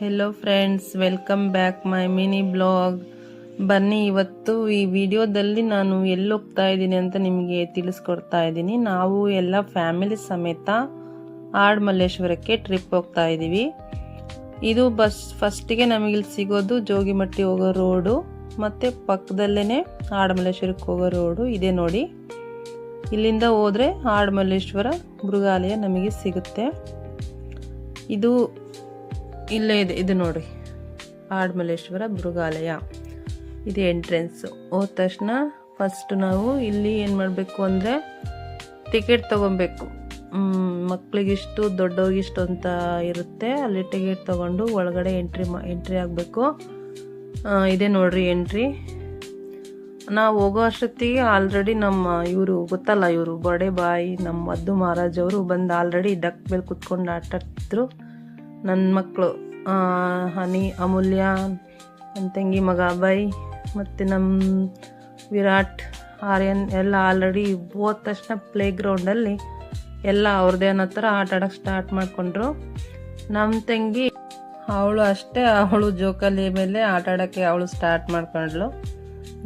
Hello friends, welcome back my mini blog. ಬನ್ನಿ, ಇವತ್ತು ಈ ವಿಡಿಯೋದಲ್ಲಿ ನಾನು ಎಲ್ಲಿ ಹೋಗ್ತಾ ಇದ್ದೀನಿ ಅಂತ ನಿಮಗೆ ತಿಳಿಸ್ಕೊಡ್ತಾ ಇದ್ದೀನಿ. ನಾವು ಎಲ್ಲ ಫ್ಯಾಮಿಲಿ ಸಮೇತ ಆಡ್ಮಲ್ಲೇಶ್ವರಕ್ಕೆ ಟ್ರಿಪ್ ಹೋಗ್ತಾ ಇದ್ದೀವಿ. ಇದು ಫಸ್ಟಿಗೆ ನಮಗಿಲ್ಲಿ ಸಿಗೋದು ಜೋಗಿಮಟ್ಟಿ ಹೋಗೋ ರೋಡು, ಮತ್ತು ಪಕ್ಕದಲ್ಲೇ ಆಡ್ಮಲ್ಲೇಶ್ವರಕ್ಕೆ ಹೋಗೋ ರೋಡು ಇದೆ ನೋಡಿ. ಇಲ್ಲಿಂದ ಹೋದರೆ ಆಡ್ಮಲ್ಲೇಶ್ವರ ಮೃಗಾಲಯ ನಮಗೆ ಸಿಗುತ್ತೆ. ಇದು ಇಲ್ಲೇ ಇದೆ, ಇದು ನೋಡಿ ಆಡ್ಮಲ್ಲೇಶ್ವರ ಮೃಗಾಲಯ. ಇದು ಎಂಟ್ರೆನ್ಸ್. ಹೋದ ತಕ್ಷಣ ಫಸ್ಟ್ ನಾವು ಇಲ್ಲಿ ಏನು ಮಾಡಬೇಕು ಅಂದರೆ ಟಿಕೆಟ್ ತೊಗೊಬೇಕು. ಮಕ್ಕಳಿಗಿಷ್ಟು ದೊಡ್ಡವ್ರಿಗಿಷ್ಟು ಅಂತ ಇರುತ್ತೆ. ಅಲ್ಲಿ ಟಿಕೆಟ್ ತೊಗೊಂಡು ಒಳಗಡೆ ಎಂಟ್ರಿ ಆಗಬೇಕು. ಇದೆ ನೋಡ್ರಿ ಎಂಟ್ರಿ. ನಾವು ಹೋಗೋ ಅಷ್ಟೊತ್ತಿಗೆ ಆಲ್ರೆಡಿ ನಮ್ಮ ಇವರು ಗೊತ್ತಲ್ಲ, ಇವರು ಬಡೆ ಬಾಯಿ ನಮ್ಮ ಮದ್ದು ಮಹಾರಾಜ್ ಅವರು ಬಂದು ಆಲ್ರೆಡಿ ಡಕ್ ಮೇಲೆ ಕುತ್ಕೊಂಡು ಆಟಾಡ್ತಿದ್ರು. ನನ್ನ ಮಕ್ಕಳು ಹನಿ, ಅಮೂಲ್ಯ, ನನ್ನ ತಂಗಿ ಮಗ ಅಭಯ್ ಮತ್ತು ನಮ್ಮ ವಿರಾಟ್, ಆರ್ಯನ್ ಎಲ್ಲ ಆಲ್ರೆಡಿ ಹೋದ ತಕ್ಷಣ ಪ್ಲೇ ಗ್ರೌಂಡಲ್ಲಿ ಎಲ್ಲ ಅವ್ರದ್ದೇ ಅನ್ನೋ ಥರ ಆಟ ಆಡೋಕ್ಕೆ ಸ್ಟಾರ್ಟ್ ಮಾಡಿಕೊಂಡ್ರು. ನಮ್ಮ ತಂಗಿ ಅವಳು ಅಷ್ಟೇ, ಅವಳು ಜೋಕಾಲಿ ಮೇಲೆ ಆಟ ಆಡೋಕ್ಕೆ ಅವಳು ಸ್ಟಾರ್ಟ್ ಮಾಡ್ಕೊಂಡ್ಳು.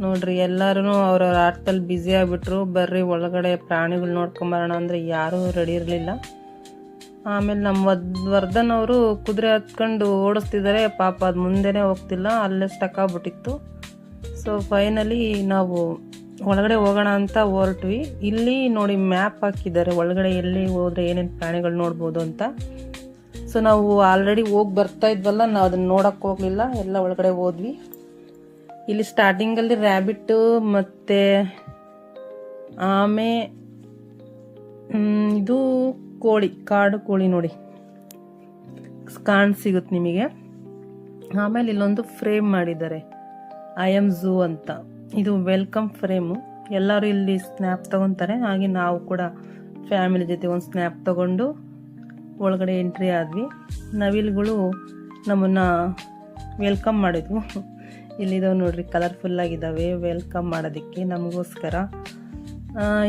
ನೋಡ್ರಿ, ಎಲ್ಲರೂ ಅವ್ರವ್ರ ಆಟದಲ್ಲಿ ಬ್ಯುಸಿ ಆಗಿಬಿಟ್ರು. ಬರ್ರಿ ಒಳಗಡೆ ಪ್ರಾಣಿಗಳು ನೋಡ್ಕೊಂಬರೋಣ ಅಂದರೆ ಯಾರೂ ರೆಡಿ ಇರಲಿಲ್ಲ. ಆಮೇಲೆ ನಮ್ಮ ವರ್ಧನ್ ಅವರು ಕುದುರೆ ಹತ್ಕೊಂಡು ಓಡಿಸ್ತಿದ್ದಾರೆ. ಪಾಪ ಅದು ಮುಂದೆನೇ ಹೋಗ್ತಿಲ್ಲ, ಅಲ್ಲೇ ಸ್ಟಕ್ ಆಗ್ಬಿಟ್ಟಿತ್ತು. ಸೊ ಫೈನಲಿ ನಾವು ಒಳಗಡೆ ಹೋಗೋಣ ಅಂತ ಹೊರಟ್ವಿ. ಇಲ್ಲಿ ನೋಡಿ ಮ್ಯಾಪ್ ಹಾಕಿದ್ದಾರೆ, ಒಳಗಡೆ ಎಲ್ಲಿ ಹೋದರೆ ಏನೇನು ಪ್ರಾಣಿಗಳು ನೋಡ್ಬೋದು ಅಂತ. ಸೊ ನಾವು ಆಲ್ರೆಡಿ ಹೋಗಿ ಬರ್ತಾ ಇದ್ವಲ್ಲ, ನಾವು ಅದನ್ನು ನೋಡೋಕ್ಕೆ ಹೋಗಲಿಲ್ಲ, ಎಲ್ಲ ಒಳಗಡೆ ಹೋದ್ವಿ. ಇಲ್ಲಿ ಸ್ಟಾರ್ಟಿಂಗಲ್ಲಿ ರ್ಯಾಬಿಟ್ಟು ಮತ್ತು ಆಮೆ, ಇದು ಕೋಳಿ, ಕಾಡು ಕೋಳಿ ನೋಡಿ ಸಿಗುತ್ತೆ ನಿಮಗೆ. ಆಮೇಲೆ ಇಲ್ಲೊಂದು ಫ್ರೇಮ್ ಮಾಡಿದ್ದಾರೆ, ಐ ಎಮ್ ಝೂ ಅಂತ. ಇದು ವೆಲ್ಕಮ್ ಫ್ರೇಮು. ಎಲ್ಲರೂ ಇಲ್ಲಿ ಸ್ನ್ಯಾಪ್ ತಗೊತಾರೆ. ಹಾಗೆ ನಾವು ಕೂಡ ಫ್ಯಾಮಿಲಿ ಜೊತೆ ಒಂದು ಸ್ನ್ಯಾಪ್ ತಗೊಂಡು ಒಳಗಡೆ ಎಂಟ್ರಿ ಆದ್ವಿ. ನವಿಲುಗಳು ನಮ್ಮನ್ನು ವೆಲ್ಕಮ್ ಮಾಡಿದ್ವು. ಇಲ್ಲಿದಾವೆ ನೋಡ್ರಿ, ಕಲರ್ಫುಲ್ಲಾಗಿದ್ದಾವೆ ವೆಲ್ಕಮ್ ಮಾಡೋದಕ್ಕೆ ನಮಗೋಸ್ಕರ.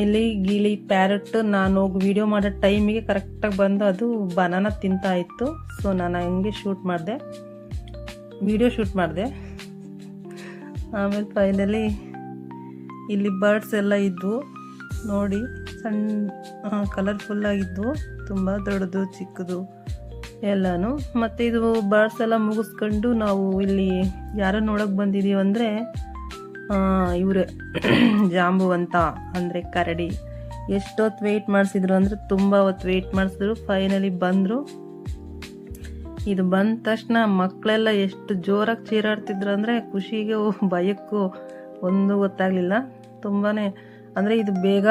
ಇಲ್ಲಿ ಗಿಳಿ, ಪ್ಯಾರೆಟ್ ನಾನು ಹೋಗಿ ವಿಡಿಯೋ ಮಾಡೋ ಟೈಮಿಗೆ ಕರೆಕ್ಟಾಗಿ ಬಂದು ಅದು ಬನಾನ ತಿಂತಾ ಇತ್ತು. ಸೊ ನಾನು ಹಂಗೆ ವಿಡಿಯೋ ಶೂಟ್ ಮಾಡಿದೆ. ಆಮೇಲೆ ಫೈನಲಿ ಇಲ್ಲಿ ಬರ್ಡ್ಸ್ ಎಲ್ಲ ಇದ್ವು ನೋಡಿ, ಸಣ್ಣ ಕಲರ್ಫುಲ್ಲಾಗಿದ್ವು, ತುಂಬ ದೊಡ್ಡದು ಚಿಕ್ಕದು ಎಲ್ಲನೂ. ಮತ್ತು ಇದು ಬರ್ಡ್ಸ್ ಎಲ್ಲ ಮುಗಿಸ್ಕೊಂಡು ನಾವು ಇಲ್ಲಿ ಯಾರೋ ನೋಡೋಕೆ ಬಂದಿದ್ದೀವಿ ಅಂದರೆ ಇವರೇ ಜಾಂಬುವಂತ, ಅಂದರೆ ಕರಡಿ. ಎಷ್ಟೊತ್ತು ವೆಯ್ಟ್ ಮಾಡಿಸಿದ್ರು ಅಂದರೆ ತುಂಬ ಹೊತ್ತು ವೆಯ್ಟ್ ಮಾಡಿಸಿದ್ರು. ಫೈನಲಿ ಬಂದರು. ಇದು ಬಂದ ತಕ್ಷಣ ಮಕ್ಕಳೆಲ್ಲ ಎಷ್ಟು ಜೋರಾಗಿ ಚೀರಾಡ್ತಿದ್ರು ಅಂದರೆ ಖುಷಿಗೆ ಭಯಕ್ಕೂ ಒಂದು ಗೊತ್ತಾಗಲಿಲ್ಲ. ತುಂಬಾ ಅಂದರೆ ಇದು ಬೇಗ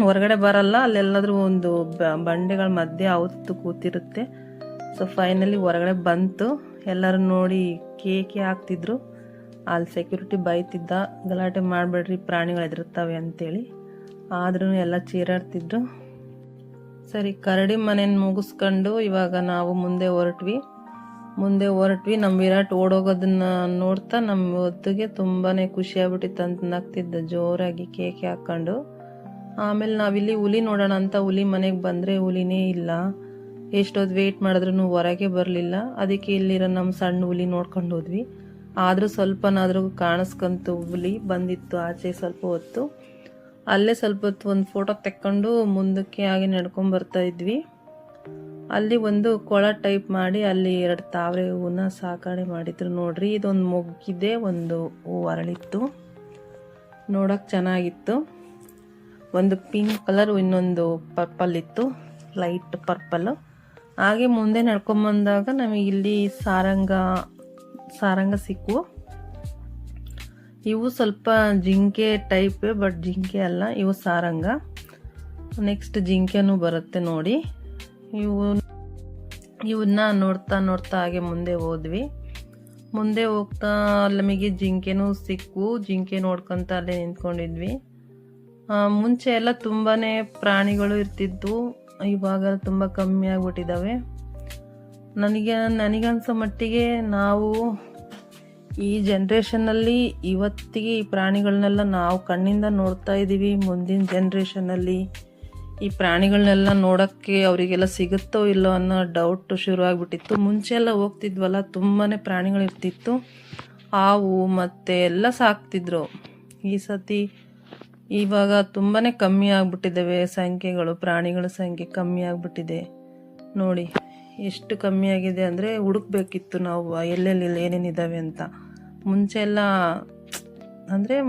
ಹೊರಗಡೆ ಬರಲ್ಲ, ಅಲ್ಲೆಲ್ಲಾದ್ರೂ ಒಂದು ಬಂಡೆಗಳ ಮಧ್ಯೆ ಅವತ್ತು ಕೂತಿರುತ್ತೆ. ಸೊ ಫೈನಲಿ ಹೊರಗಡೆ ಬಂತು. ಎಲ್ಲರೂ ನೋಡಿ ಕೇಕೆ ಹಾಕ್ತಿದ್ರು. ಅಲ್ಲಿ ಸೆಕ್ಯೂರಿಟಿ ಬೈತಿದ್ದ, ಗಲಾಟೆ ಮಾಡಬೇಡ್ರಿ ಪ್ರಾಣಿಗಳು ಎದುರುತ್ತವೆ ಅಂತೇಳಿ. ಆದ್ರೂ ಎಲ್ಲ ಚೀರಾಡ್ತಿದ್ರು. ಸರಿ, ಕರಡಿ ಮನೇನ ಮುಗಿಸ್ಕೊಂಡು ಇವಾಗ ನಾವು ಮುಂದೆ ಹೊರಟ್ವಿ. ನಮ್ಮ ವಿರಾಟ್ ಓಡೋಗೋದನ್ನ ನೋಡ್ತಾ ನಮ್ಮ ಹೊತ್ತಿಗೆ ತುಂಬಾ ಖುಷಿ ಆಗ್ಬಿಟ್ಟಿತ್ತು ಅಂತ ನಗ್ತಿದ್ದ ಜೋರಾಗಿ ಕೇಕೆ ಹಾಕ್ಕೊಂಡು. ಆಮೇಲೆ ನಾವಿಲ್ಲಿ ಹುಲಿ ನೋಡೋಣ ಅಂತ ಹುಲಿ ಮನೆಗೆ ಬಂದರೆ ಹುಲಿನೇ ಇಲ್ಲ. ಎಷ್ಟೊತ್ತು ವೆಯ್ಟ್ ಮಾಡಿದ್ರೂ ಹೊರಗೆ ಬರಲಿಲ್ಲ. ಅದಕ್ಕೆ ಇಲ್ಲಿರೋ ನಮ್ಮ ಸಣ್ಣ ಹುಲಿ ನೋಡ್ಕೊಂಡು ಹೋದ್ವಿ. ಆದರೂ ಸ್ವಲ್ಪನಾದ್ರೂ ಕಾಣಿಸ್ಕೊಂತು ಹುಲಿ ಬಂದಿತ್ತು ಆಚೆ. ಸ್ವಲ್ಪ ಹೊತ್ತು ಅಲ್ಲೇ ಸ್ವಲ್ಪ ಹೊತ್ತು ಒಂದು ಫೋಟೋ ತೆಕ್ಕೊಂಡು ಮುಂದಕ್ಕೆ ಹಾಗೆ ನಡ್ಕೊಂಡು ಬರ್ತಾ ಇದ್ವಿ. ಅಲ್ಲಿ ಒಂದು ಕೊಳ ಟೈಪ್ ಮಾಡಿ ಅಲ್ಲಿ 2 ತಾವರೆ ಹೂವನ್ನ ಸಾಕಣೆ ಮಾಡಿದ್ರು ನೋಡ್ರಿ. ಇದೊಂದು ಮೊಗ್ಗಿದೆ, ಒಂದು ಹೂವು ಅರಳಿತ್ತು, ನೋಡೋಕೆ ಚೆನ್ನಾಗಿತ್ತು. ಒಂದು ಪಿಂಕ್ ಕಲರ್, ಇನ್ನೊಂದು ಪರ್ಪಲ್ ಇತ್ತು, ಲೈಟ್ ಪರ್ಪಲ್. ಹಾಗೆ ಮುಂದೆ ನಡ್ಕೊಂಬಂದಾಗ ನಮಗೆ ಇಲ್ಲಿ ಸಾರಂಗ ಸಿಕ್ಕು. ಇವು ಸ್ವಲ್ಪ ಜಿಂಕೆ ಟೈಪ್, ಬಟ್ ಜಿಂಕೆ ಅಲ್ಲ, ಇವು ಸಾರಂಗ. ನೆಕ್ಸ್ಟ್ ಜಿಂಕೆನೂ ಬರುತ್ತೆ ನೋಡಿ. ಇವನ್ನ ನೋಡ್ತಾ ಹಾಗೆ ಮುಂದೆ ಹೋದ್ವಿ. ಮುಂದೆ ಹೋಗ್ತಾ ನಮಗೆ ಜಿಂಕೆನೂ ಸಿಕ್ಕು. ಜಿಂಕೆ ನೋಡ್ಕೊಂತ ಅಲ್ಲೇ ನಿಂತ್ಕೊಂಡಿದ್ವಿ. ಮುಂಚೆ ಎಲ್ಲ ತುಂಬಾ ಪ್ರಾಣಿಗಳು ಇರ್ತಿದ್ವು, ಇವಾಗ ತುಂಬ ಕಮ್ಮಿ ಆಗ್ಬಿಟ್ಟಿದ್ದಾವೆ. ನನಗನ್ಸೋ ಮಟ್ಟಿಗೆ ನಾವು ಈ ಜನ್ರೇಷನ್ನಲ್ಲಿ ಇವತ್ತಿಗೆ ಈ ಪ್ರಾಣಿಗಳನ್ನೆಲ್ಲ ನಾವು ಕಣ್ಣಿಂದ ನೋಡ್ತಾ ಇದ್ದೀವಿ. ಮುಂದಿನ ಜನ್ರೇಷನ್ನಲ್ಲಿ ಈ ಪ್ರಾಣಿಗಳನ್ನೆಲ್ಲ ನೋಡೋಕ್ಕೆ ಅವರಿಗೆಲ್ಲ ಸಿಗುತ್ತೋ ಇಲ್ಲೋ ಅನ್ನೋ ಡೌಟ್ ಶುರು ಆಗಿಬಿಟ್ಟಿತ್ತು. ಮುಂಚೆ ಎಲ್ಲ ಹೋಗ್ತಿದ್ವಲ್ಲ ತುಂಬಾ ಪ್ರಾಣಿಗಳಿರ್ತಿತ್ತು, ಹಾವು ಮತ್ತು ಎಲ್ಲ ಸಾಕ್ತಿದ್ರು. ಈ ಸತಿ ಇವಾಗ ತುಂಬಾ ಕಮ್ಮಿ ಆಗಿಬಿಟ್ಟಿದ್ದಾವೆ ಸಂಖ್ಯೆಗಳು, ಪ್ರಾಣಿಗಳ ಸಂಖ್ಯೆ ಕಮ್ಮಿ ಆಗಿಬಿಟ್ಟಿದೆ ನೋಡಿ. ಎಷ್ಟು ಕಮ್ಮಿ ಆಗಿದೆ ಅಂದರೆ ಹುಡುಕ್ಬೇಕಿತ್ತು ನಾವು ಎಲ್ಲೆಲ್ಲಿ ಏನೇನಿದ್ದಾವೆ ಅಂತ.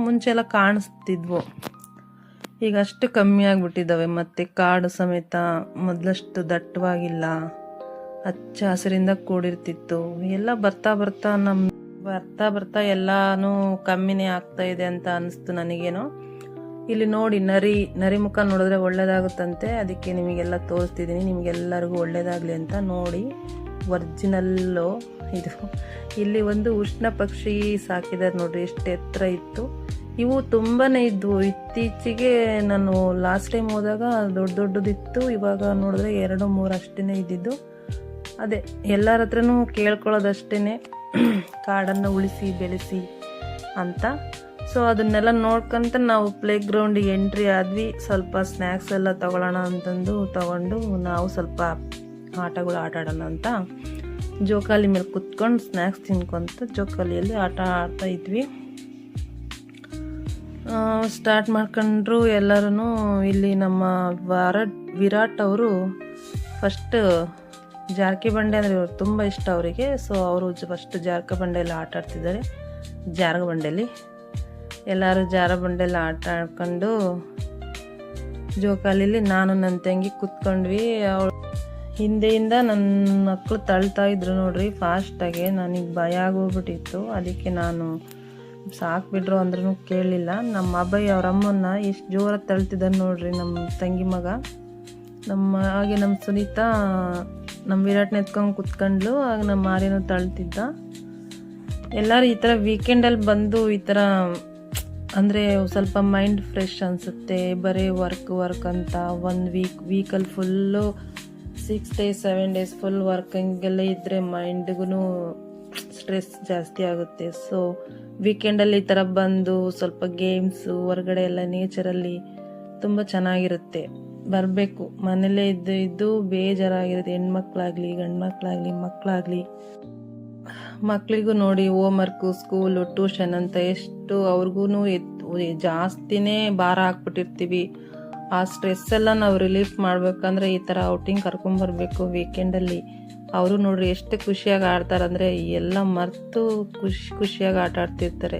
ಮುಂಚೆಲ್ಲ ಕಾಣಿಸ್ತಿದ್ವು, ಈಗ ಅಷ್ಟು ಕಮ್ಮಿ ಆಗಿಬಿಟ್ಟಿದ್ದಾವೆ. ಮತ್ತು ಕಾಡು ಸಮೇತ ಮೊದಲಷ್ಟು ದಟ್ಟವಾಗಿಲ್ಲ, ಹಚ್ಚ ಹಸಿರಿಂದ ಕೂಡಿರ್ತಿತ್ತು. ಎಲ್ಲ ಬರ್ತಾ ಬರ್ತಾ ಎಲ್ಲಾನು ಕಮ್ಮಿನೇ ಆಗ್ತಾ ಇದೆ ಅಂತ ಅನಿಸ್ತು ನನಗೇನೋ. ಇಲ್ಲಿ ನೋಡಿ ನರಿ ಮುಖ ನೋಡಿದ್ರೆ ಒಳ್ಳೇದಾಗುತ್ತಂತೆ, ಅದಕ್ಕೆ ನಿಮಗೆಲ್ಲ ತೋರಿಸ್ತಿದ್ದೀನಿ, ನಿಮಗೆಲ್ಲರಿಗೂ ಒಳ್ಳೇದಾಗಲಿ ಅಂತ. ನೋಡಿ ಒರಿಜಿನಲ್ಲು ಇದು. ಇಲ್ಲಿ ಒಂದು ಉಷ್ಣ ಪಕ್ಷಿ ಸಾಕಿದ್ದಾರೆ ನೋಡ್ರಿ, ಎಷ್ಟು ಎತ್ತರ ಇತ್ತು. ಇವು ತುಂಬಾ ಇದ್ವು. ಇತ್ತೀಚೆಗೆ ನಾನು ಲಾಸ್ಟ್ ಟೈಮ್ ಹೋದಾಗ ದೊಡ್ಡದಿತ್ತು, ಇವಾಗ ನೋಡಿದ್ರೆ 2-3 ಅಷ್ಟೇ ಇದ್ದಿದ್ದು. ಅದೇ ಎಲ್ಲರ ಹತ್ರನೂ ಕೇಳ್ಕೊಳ್ಳೋದಷ್ಟೇ, ಕಾಡನ್ನು ಉಳಿಸಿ ಬೆಳೆಸಿ ಅಂತ. ಸೊ ಅದನ್ನೆಲ್ಲ ನೋಡ್ಕೊಂತ ನಾವು ಪ್ಲೇ ಗ್ರೌಂಡಿಗೆ ಎಂಟ್ರಿ ಆದ್ವಿ. ಸ್ವಲ್ಪ ಸ್ನ್ಯಾಕ್ಸ್ ಎಲ್ಲ ತಗೊಳ್ಳೋಣ ಅಂತಂದು ತಗೊಂಡು ನಾವು ಸ್ವಲ್ಪ ಆಟಗಳು ಆಡೋಣ ಅಂತ ಜೋಕಾಲಿ ಮೇಲೆ ಕುತ್ಕೊಂಡು ಸ್ನ್ಯಾಕ್ಸ್ ತಿನ್ಕೊಂತ ಜೋಕಾಲಿಯಲ್ಲಿ ಆಟ ಆಡ್ತಾ ಇದ್ವಿ. ಸ್ಟಾರ್ಟ್ ಮಾಡ್ಕೊಂಡ್ರು ಎಲ್ಲರೂ. ಇಲ್ಲಿ ನಮ್ಮ ವಿರಾಟ್ ಅವರು ಫಸ್ಟ್ ಜಾರಕಿ ಬಂಡೆ ಅಂದರೆ ಇವ್ರು ತುಂಬ ಇಷ್ಟ ಅವರಿಗೆ. ಸೊ ಅವರು ಫಸ್ಟ್ ಜಾರಕ ಬಂಡೆಯಲ್ಲಿ ಆಟ ಆಡ್ತಿದ್ದಾರೆ. ಜಾರಕ ಬಂಡೆಯಲ್ಲಿ ಎಲ್ಲರೂ ಬಂಡೆಯಲ್ಲಿ ಆಟ ಆಡ್ಕೊಂಡು ಜೋಕಾಲಿಲಿ ನಾನು ನನ್ನ ತಂಗಿ ಕೂತ್ಕೊಂಡ್ವಿ. ಅವಳು ಹಿಂದೆಯಿಂದ ನನ್ನ ಮಕ್ಕಳು ತಳ್ತಾ ಇದ್ರು ನೋಡ್ರಿ ಫಾಸ್ಟಾಗೆ. ನನಗೆ ಭಯ ಆಗೋಗ್ಬಿಟ್ಟಿತ್ತು, ಅದಕ್ಕೆ ನಾನು ಸಾಕ್ಬಿಡ್ರು ಅಂದ್ರೂ ಕೇಳಲಿಲ್ಲ. ನಮ್ಮ ಅಬ್ಬಯ್ಯ ಅವ್ರ ಅಮ್ಮನ್ನ ಎಷ್ಟು ಜೋರಾಗಿ ತಳ್ತಿದ್ದಾರೆ ನೋಡ್ರಿ ನಮ್ಮ ತಂಗಿ ಮಗ. ಹಾಗೆ ನಮ್ಮ ಸುನೀತಾ ನಮ್ಮ ವಿರಾಟ್ನ ಎತ್ಕೊಂಡು ಕುತ್ಕೊಂಡ್ಲು, ಆಗ ನಮ್ಮ ಮಾರಿನೂ ತಳ್ತಿದ್ದ. ಎಲ್ಲರೂ ಈ ಥರ ವೀಕೆಂಡಲ್ಲಿ ಬಂದು ಈ ಥರ ಅಂದರೆ ಸ್ವಲ್ಪ ಮೈಂಡ್ ಫ್ರೆಶ್ ಅನಿಸುತ್ತೆ. ಬರೀ ವರ್ಕ್ ಅಂತ 1 ವೀಕಲ್ಲಿ full 6 days 7 days full work ಹಂಗೆಲ್ಲ ಇದ್ದರೆ ಮೈಂಡ್ಗೂ ಸ್ಟ್ರೆಸ್ ಜಾಸ್ತಿ ಆಗುತ್ತೆ. ಸೊ ವೀಕೆಂಡಲ್ಲಿ ಈ ಥರ ಬಂದು ಸ್ವಲ್ಪ ಗೇಮ್ಸು, ಹೊರಗಡೆ ಎಲ್ಲ ನೇಚರಲ್ಲಿ ತುಂಬ ಚೆನ್ನಾಗಿರುತ್ತೆ. ಬರಬೇಕು, ಮನೇಲೇ ಇದ್ದು ಬೇಜಾರಾಗಿರುತ್ತೆ. ಹೆಣ್ಮಕ್ಳಾಗಲಿ ಗಂಡ್ಮಕ್ಳಾಗಲಿ ಮಕ್ಕಳಾಗಲಿ. ಮಕ್ಕಳಿಗೂ ನೋಡಿ ಹೋಮ್ವರ್ಕು, ಸ್ಕೂಲು, ಟ್ಯೂಷನ್ ಅಂತ ಎಷ್ಟು ಅವ್ರಿಗೂ ಜಾಸ್ತಿನೇ ಭಾರ ಹಾಕ್ಬಿಟ್ಟಿರ್ತೀವಿ. ಆ ಸ್ಟ್ರೆಸ್ ಎಲ್ಲ ನಾವು ರಿಲೀಫ್ ಮಾಡ್ಬೇಕಂದ್ರೆ ಈ ಥರ ಔಟಿಂಗ್ ಕರ್ಕೊಂಬರ್ಬೇಕು ವೀಕೆಂಡಲ್ಲಿ. ಅವರು ನೋಡ್ರಿ ಎಷ್ಟು ಖುಷಿಯಾಗಿ ಆಡ್ತಾರಂದರೆ ಎಲ್ಲ ಮರೆತು ಖುಷಿಯಾಗಿ ಆಟ ಆಡ್ತಿರ್ತಾರೆ.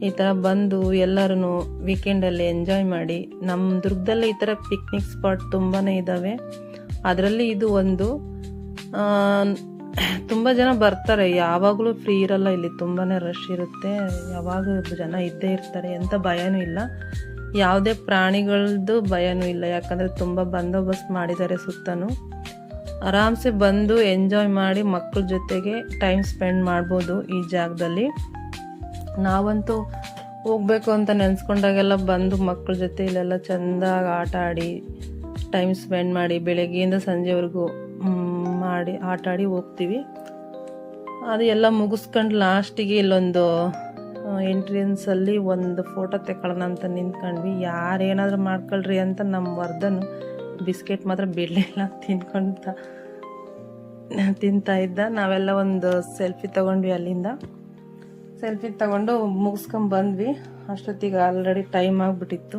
ಈ ಥರ ಬಂದು ಎಲ್ಲರೂ ವೀಕೆಂಡಲ್ಲಿ ಎಂಜಾಯ್ ಮಾಡಿ. ನಮ್ಮ ದುರ್ಗದಲ್ಲಿ ಈ ಥರ ಪಿಕ್ನಿಕ್ ಸ್ಪಾಟ್ ತುಂಬಾ ಇದ್ದಾವೆ, ಅದರಲ್ಲಿ ಇದು ಒಂದು. ತುಂಬ ಜನ ಬರ್ತಾರೆ, ಯಾವಾಗಲೂ ಫ್ರೀ ಇರಲ್ಲ ಇಲ್ಲಿ, ತುಂಬಾ ರಶ್ ಇರುತ್ತೆ, ಯಾವಾಗ ಜನ ಇದ್ದೇ ಇರ್ತಾರೆ. ಎಂಥ ಭಯನೂ ಇಲ್ಲ, ಯಾವುದೇ ಪ್ರಾಣಿಗಳದ್ದು ಭಯನೂ ಇಲ್ಲ, ಯಾಕಂದರೆ ತುಂಬ ಬಂದೋಬಸ್ತ್ ಮಾಡಿದ್ದಾರೆ ಸುತ್ತನೂ. ಆರಾಮ್ಸೆ ಬಂದು ಎಂಜಾಯ್ ಮಾಡಿ ಮಕ್ಕಳ ಜೊತೆಗೆ ಟೈಮ್ ಸ್ಪೆಂಡ್ ಮಾಡ್ಬೋದು ಈ ಜಾಗದಲ್ಲಿ. ನಾವಂತೂ ಹೋಗ್ಬೇಕು ಅಂತ ನೆನೆಸ್ಕೊಂಡಾಗೆಲ್ಲ ಬಂದು ಮಕ್ಕಳ ಜೊತೆ ಇಲ್ಲೆಲ್ಲ ಚೆಂದಾಗಿ ಆಟ ಆಡಿ ಟೈಮ್ ಸ್ಪೆಂಡ್ ಮಾಡಿ ಬೆಳಗ್ಗೆಯಿಂದ ಸಂಜೆವರೆಗೂ ಮಾಡಿ ಆಟ ಆಡಿ ಹೋಗ್ತೀವಿ. ಅದು ಎಲ್ಲ ಮುಗಿಸ್ಕೊಂಡು ಲಾಸ್ಟಿಗೆ ಇಲ್ಲೊಂದು ಎಂಟ್ರೆನ್ಸಲ್ಲಿ ಒಂದು ಫೋಟೋ ತೆಕ್ಕೊಳ್ಳೋಣ ಅಂತ ನಿಂತ್ಕೊಂಡ್ವಿ. ಯಾರೇನಾದರೂ ಮಾಡ್ಕೊಳ್ರಿ ಅಂತ ನಮ್ಮ ವರ್ಧನು ಬಿಸ್ಕೆಟ್ ಮಾತ್ರ ಬಿಡಲಿಲ್ಲ, ತಿಂತಾ ಇದ್ದ. ನಾವೆಲ್ಲ ಒಂದು ಸೆಲ್ಫಿ ತೊಗೊಂಡ್ವಿ. ಅಲ್ಲಿಂದ ಸೆಲ್ಫಿ ತಗೊಂಡು ಮುಗಿಸ್ಕೊಂಡು ಬಂದ್ವಿ. ಅಷ್ಟೊತ್ತಿಗೆ ಆಲ್ರೆಡಿ ಟೈಮ್ ಆಗಿಬಿಟ್ಟಿತ್ತು.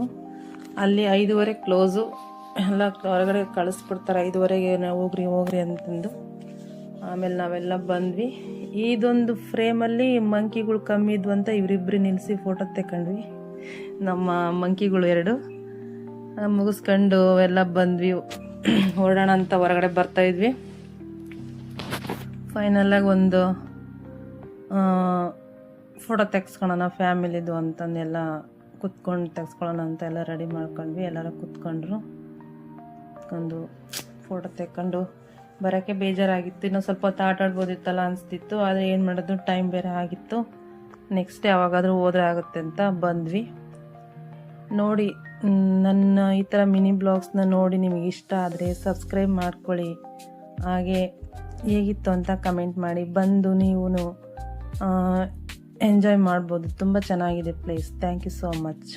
ಅಲ್ಲಿ 5:30 ಕ್ಲೋಸು, ಎಲ್ಲ ಹೊರಗಡೆ ಕಳಿಸ್ಬಿಡ್ತಾರೆ 5:30ಗೆ ಹೋಗ್ರಿ ಅಂತಂದು. ಆಮೇಲೆ ನಾವೆಲ್ಲ ಬಂದ್ವಿ. ಇದೊಂದು ಫ್ರೇಮಲ್ಲಿ ಮಂಕಿಗಳು ಕಮ್ಮಿ ಇದ್ವು ಅಂತ ಇವರಿಬ್ಬರು ನಿಲ್ಲಿಸಿ ಫೋಟೋ ತೆಕ್ಕೊಂಡ್ವಿ. ನಮ್ಮ ಮಂಕಿಗಳು 2 ಮುಗಿಸ್ಕೊಂಡು ಎಲ್ಲ ಬಂದ್ವಿ. ಹೊರಡೋಣ ಅಂತ ಹೊರಗಡೆ ಬರ್ತಾಯಿದ್ವಿ. ಫೈನಲಾಗಿ ಒಂದು ಫೋಟೋ ತೆಗ್ಸ್ಕೊಳ್ಳೋಣ ಫ್ಯಾಮಿಲಿದು ಅಂತಂದೆಲ್ಲ ಕುತ್ಕೊಂಡು ತೆಗ್ಸ್ಕೊಳ್ಳೋಣ ಅಂತ ಎಲ್ಲ ರೆಡಿ ಮಾಡ್ಕೊಂಡ್ವಿ. ಎಲ್ಲರೂ ಕುತ್ಕೊಂಡ್ರು. ಫೋಟೋ ತೆಕ್ಕೊಂಡು ಬರೋಕ್ಕೆ ಬೇಜಾರಾಗಿತ್ತು. ಇನ್ನೂ ಸ್ವಲ್ಪ ಹೊತ್ತು ಆಟ ಆಡ್ಬೋದಿತ್ತಲ್ಲ ಅನಿಸ್ತಿತ್ತು, ಆದರೆ ಏನು ಮಾಡೋದು, ಟೈಮ್ ಬೇರೆ ಆಗಿತ್ತು. ನೆಕ್ಸ್ಟ್ ಯಾವಾಗಾದರೂ ಹೋದ್ರೆ ಆಗುತ್ತೆ ಅಂತ ಬಂದ್ವಿ. ನೋಡಿ, ನನ್ನ ಈ ಥರ ಮಿನಿ ಬ್ಲಾಗ್ಸ್ನ ನೋಡಿ ನಿಮಗೆ ಇಷ್ಟ ಆದರೆ ಸಬ್ಸ್ಕ್ರೈಬ್ ಮಾಡ್ಕೊಳ್ಳಿ. ಹಾಗೆ ಹೇಗಿತ್ತು ಅಂತ ಕಮೆಂಟ್ ಮಾಡಿ. ಬಂದು ನೀವು ಎಂಜಾಯ್ ಮಾಡ್ಬೋದು, ತುಂಬ ಚೆನ್ನಾಗಿದೆ place. Thank you so much.